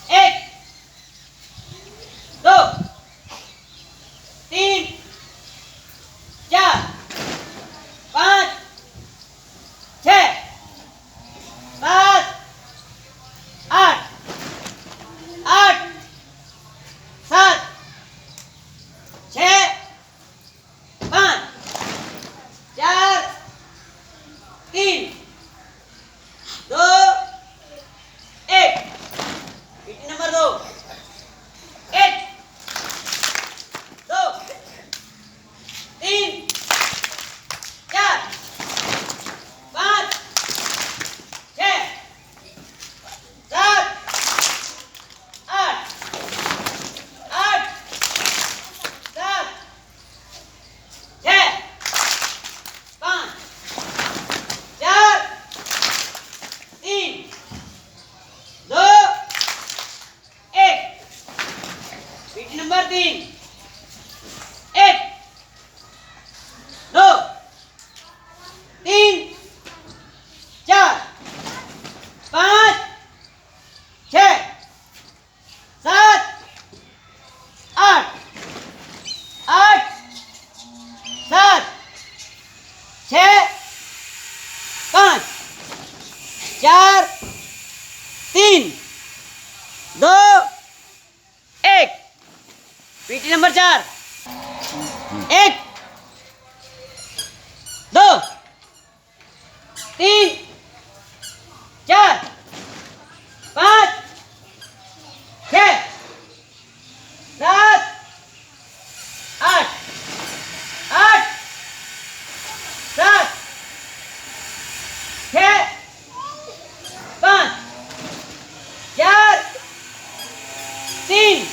एक, दो, तीन, चार, पाँच, छः, सात, आठ, आठ, सात, छः, पाँच, चार, तीन, दो, एक। पीटी नंबर दो। एक, दो, तीन, चार, पाँच, छः, सात, आठ, आठ, सात, छः, पाँच, चार, तीन, दो, एक। पीटी नंबर तीन। एक, दो, तीन, चार, पाँच, छः, सात, आठ, आठ, सात, छः, पाँच, चार, तीन, दो, एक। पीटी नंबर चार। एक, दो, तीन, चार, पाँच, छः, सात, आठ, आठ, सात, छः, पाँच, चार, तीन,